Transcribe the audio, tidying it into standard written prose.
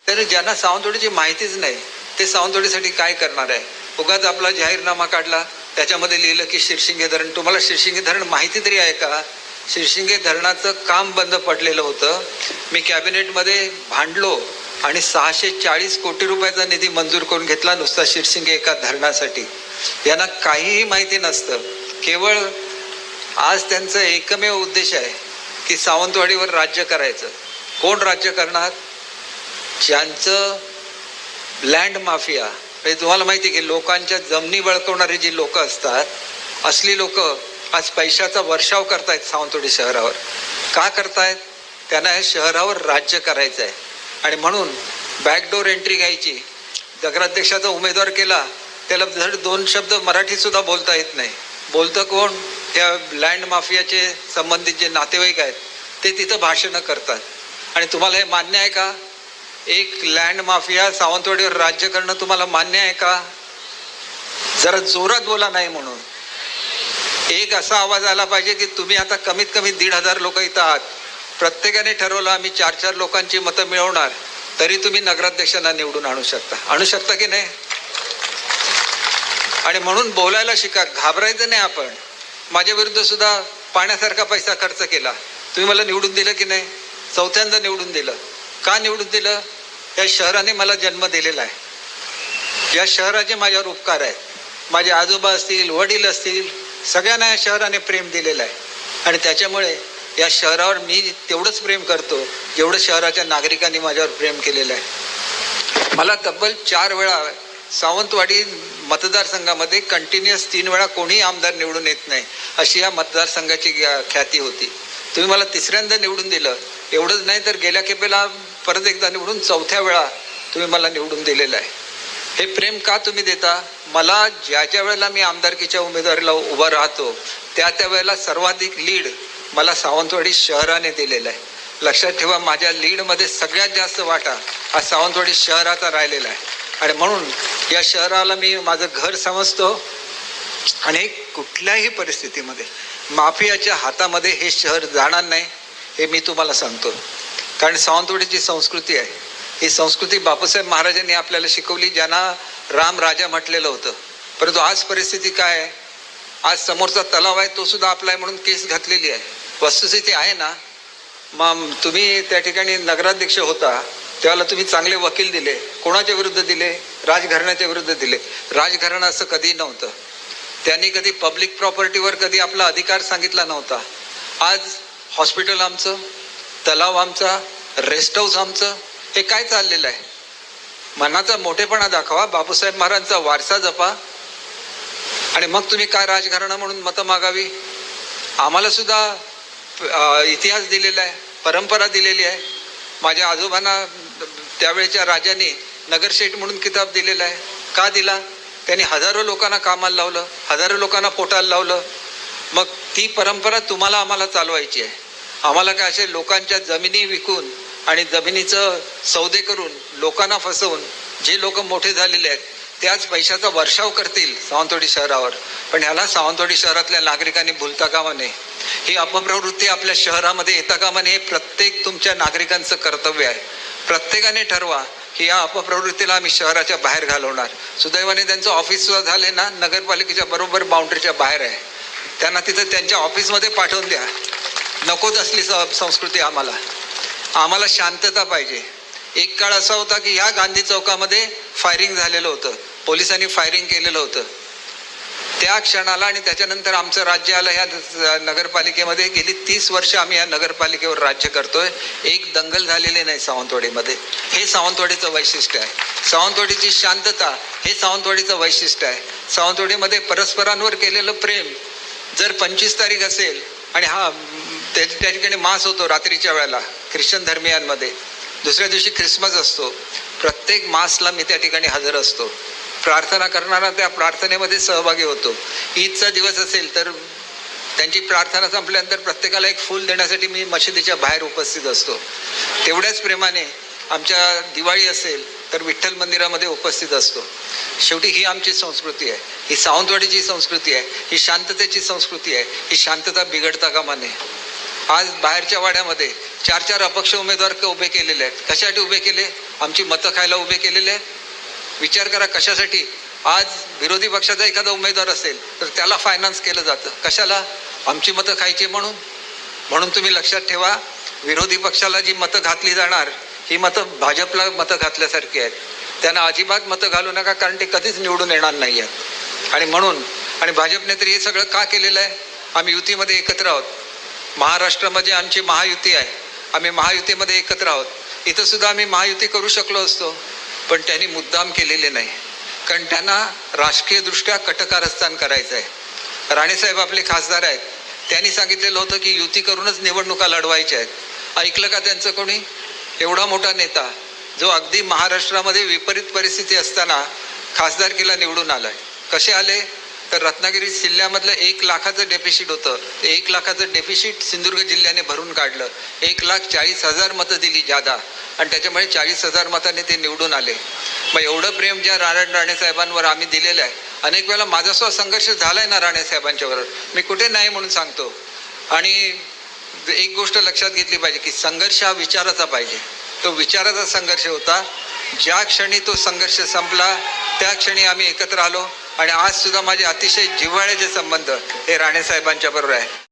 तर ज्यांना सावंतवाडीची माहितीच नाही ते सावंतवाडीसाठी काय करणार आहे? उगाच आपला जाहीरनामा काढला, त्याच्यामध्ये लिहिलं की शिरशिंगे धरण. तुम्हाला शिरशिंगे धरण माहिती तरी आहे का? शिरशिंगे धरणाचं काम बंद पडलेलं होतं. मी कॅबिनेटमध्ये भांडलो आणि 640 कोटी रुपयाचा निधी मंजूर करून घेतला नुसता शिरशिंगे एका धरणासाठी. यांना काहीही माहिती नसतं. केवळ आज त्यांचा एकमेव उद्देश आहे की सावंतवाडीवर राज्य करायचं. कोण राज्य करणार? ज्यांचं लँड माफिया, म्हणजे तुम्हाला माहिती आहे की लोकांच्या जमिनी बळकवणारी जी लोक असतात, असली लोक आज पैशाचा वर्षाव करतायत सावंतवाडी शहरावर. का करतायत? त्यांना या शहरावर राज्य करायचं आहे आणि म्हणून बॅकडोर एंट्री घ्यायची. नगराध्यक्षाचा उमेदवार केला, त्याला धड 2 शब्द मराठी सुद्धा बोलता येत नाही. बोलतं कोण? त्या लँड माफियाचे संबंधित जे नातेवाईक आहेत ते तिथं भाषणं करतात. आणि तुम्हाला हे मान्य आहे का? एक लँड माफिया सावंतवाडीवर राज्य करणं तुम्हाला मान्य आहे का? जरा जोरात बोला नाही म्हणून. एक असा आवाज आला पाहिजे की तुम्ही आता कमीत कमी 1,500 लोक इथं आहात. प्रत्येकाने ठरवलं आम्ही 4-4 लोकांची मतं मिळवणार, तरी तुम्ही नगराध्यक्षांना निवडून आणू शकता की नाही? आणि म्हणून बोलायला शिका, घाबरायचं नाही आपण. माझ्या विरुद्ध सुद्धा पाण्यासारखा पैसा खर्च केला. तुम्ही मला निवडून दिलं की नाही? 4थ्यांदा निवडून दिलं. का निवडून दिलं? या शहराने मला जन्म दिलेला आहे. या शहराचे माझ्यावर उपकार आहेत. माझे आजोबा असतील, वडील असतील, सगळ्यांना या शहराने प्रेम दिलेलं आहे. आणि त्याच्यामुळे या शहरावर मी तेवढंच प्रेम करतो जेवढं शहराच्या नागरिकांनी माझ्यावर प्रेम केलेलं आहे. मला तब्बल 4 वेळा सावंतवाडी मतदारसंघामध्ये कंटिन्युअस 3 वेळा कोणी आमदार निवडून येत नाही अशी या मतदारसंघाची ख्याती होती. तुम्ही मला 3ऱ्यांदा निवडून दिलं. एवढंच नाही तर गेल्या खेपेला परत एकदा निवडून 4थ्या वेळा तुम्ही मला निवडून दिलेलं आहे. हे प्रेम का तुम्ही देता? मला ज्या वेळेला मी आमदारकीच्या उमेदवारीला उभा राहतो त्या वेळेला सर्वाधिक लीड मला सावंतवाडी शहराने दिलेला आहे. लक्षात ठेवा, माझ्या लीडमध्ये सगळ्यात जास्त वाटा हा सावंतवाडी शहराचा राहिलेला आहे. आणि म्हणून या शहराला मी माझं घर समजतो आणि कुठल्याही परिस्थितीमध्ये माफियाच्या हातामध्ये हे शहर जाणार नाही हे मी तुम्हाला सांगतो. कारण सावंतवाडीची संस्कृती आहे. ही संस्कृती बापूसाहेब महाराजांनी आपल्याला शिकवली, ज्यांना राम राजा म्हटलेलं होतं. परंतु आज परिस्थिती काय आहे? आज समोरचा तलाव आहे तो सुद्धा आपला आहे म्हणून केस घातलेली आहे. वस्तुस्थिती आहे ना. मग तुम्ही त्या ठिकाणी नगराध्यक्ष होता त्यावेळेला तुम्ही चांगले वकील दिले. कोणाच्या विरुद्ध दिले? राजघराण्याच्या विरुद्ध दिले. राजघराणं असं कधी नव्हतं. त्यांनी कधी पब्लिक प्रॉपर्टीवर कधी आपला अधिकार सांगितला नव्हता. आज हॉस्पिटल आमचं, तलाव आमचा, रेस्ट हाऊस आमचं, हे काय चाललेलं आहे? मनाचा मोठेपणा दाखवा, बापूसाहेब महाराजांचा वारसा जपा आणि मग तुम्ही काय राजघराणा म्हणून मतं मागावी? आम्हाला सुद्धा इतिहास दिलेला आहे, परंपरा दिलेली आहे. माझ्या आजोबांना त्यावेळेच्या राजाने नगरशेठ म्हणून किताब दिलेला आहे. का दिला? त्यांनी हजारो लोकांना कामाला लावलं, हजारो लोकांना पोटाला लावलं. मग ती परंपरा तुम्हाला आम्हाला चालवायची आहे. आम्हाला काय असे लोकांच्या जमिनी विकून आणि जमिनीचं सौदे करून लोकांना फसवून जे लोक मोठे झालेले आहेत त्याच पैशाचा वर्षाव करतील सावंतवाडी शहरावर. पण ह्याला सावंतवाडी शहरातल्या नागरिकांनी भुलता कामा नये. ही अपप्रवृत्ती आपल्या शहरामध्ये येता कामा नये. प्रत्येक तुमच्या नागरिकांचं कर्तव्य आहे. प्रत्येकाने ठरवा की या अपप्रवृत्तीला आम्ही शहराच्या बाहेर घालवणार. सुदैवाने त्यांचं ऑफिस सुद्धा झाले ना, नगरपालिकेच्या बरोबर बाउंड्रीच्या बाहेर आहे. त्यांना तिथं त्यांच्या ऑफिसमध्ये पाठवून द्या. नकोच असली संस्कृती आम्हाला शांतता पाहिजे. एक काळ असा होता की ह्या गांधी चौकामध्ये फायरिंग झालेलं होतं, पोलिसांनी फायरिंग केलेलं होतं. त्या क्षणाला आणि त्याच्यानंतर आमचं राज्य आलं ह्या नगरपालिकेमध्ये. गेली 30 वर्ष आम्ही या नगरपालिकेवर राज्य करतोय. एक दंगल झालेली नाही सावंतवाडीमध्ये. हे सावंतवाडीचं वैशिष्ट्य आहे. सावंतवाडीची शांतता हे सावंतवाडीचं वैशिष्ट्य आहे. सावंतवाडीमध्ये परस्परांवर केलेलं प्रेम. जर 25 तारीख असेल आणि त्या ठिकाणी मास होतो रात्रीच्या वेळेला ख्रिश्चन धर्मियांमध्ये, दुसऱ्या दिवशी ख्रिसमस असतो, प्रत्येक मासला मी त्या ठिकाणी हजर असतो. प्रार्थना करणारा त्या प्रार्थनेमध्ये सहभागी होतो. ईदचा दिवस असेल तर त्यांची प्रार्थना संपल्यानंतर प्रत्येकाला एक फूल देण्यासाठी मी मशिदीच्या बाहेर उपस्थित असतो. तेवढ्याच प्रेमाने आमच्या दिवाळी असेल तर विठ्ठल मंदिरामध्ये उपस्थित असतो. शेवटी ही आमची संस्कृती आहे. ही सावंतवाडीची संस्कृती आहे. ही शांततेची संस्कृती आहे. ही शांतता बिघडता कामा नये. आज बाहेरच्या वाड्यामध्ये 4-4 अपक्ष उमेदवार उभे केलेले आहेत. कशासाठी उभे केले? आमची मतं खायला उभे केलेले आहेत. विचार करा कशासाठी. आज विरोधी पक्षाचा एखादा उमेदवार असेल तर त्याला फायनान्स केलं जातं. कशाला? आमची मतं खायची म्हणून. म्हणून तुम्ही लक्षात ठेवा, विरोधी पक्षाला जी मतं घातली जाणार ही मतं भाजपला मतं घातल्यासारखी आहेत. त्यांना अजिबात मतं घालू नका, कारण ते कधीच निवडून येणार नाही आहेत. आणि म्हणून भाजपने तरी हे सगळं का केलेलं आहे? आम्ही युतीमध्ये एकत्र आहोत. महाराष्ट्रामध्ये आमची महायुती आहे. आम्ही महायुतीमध्ये एकत्र आहोत. इथं सुद्धा आम्ही महायुती करू शकलो असतो, पण त्यांनी मुद्दाम केलेले नाही, कारण त्यांना राजकीयदृष्ट्या कटकारस्थान करायचं आहे. राणेसाहेब आपले खासदार आहेत. त्यांनी सांगितलेलं होतं की युती करूनच निवडणुका लढवायच्या आहेत. ऐकलं का त्यांचं कोणी? एवढा मोठा नेता जो अगदी महाराष्ट्रामध्ये विपरीत परिस्थिती असताना खासदारकीला निवडून आलाय. कसे आले? तर रत्नागिरी जिल्ह्यामधलं 1 लाखाचं डेफिसिट होतं. ते 1 लाखाचं डेफिसिट सिंधुदुर्ग जिल्ह्याने भरून काढलं. 1,40,000 मतं दिली जादा, आणि त्याच्यामुळे 40,000 मतांनी ते निवडून आले. मग एवढं प्रेम ज्या राणेसाहेबांवर आम्ही दिलेलं आहे. अनेक वेळा माझा सुद्धा संघर्ष झालाय ना राणेसाहेबांच्या बरोबर, मी कुठे नाही म्हणून सांगतो. आणि एक गोष्ट लक्षात घेतली पाहिजे की संघर्ष हा विचाराचा पाहिजे. तो विचाराचा संघर्ष होता. ज्या क्षणी तो संघर्ष संपला त्या क्षणी आम्ही एकत्र आलो, आणि आज सुद्धा माझे अतिशय जिव्हाळ्याचे संबंध हे राणेसाहेबांच्या बरोबर आहे.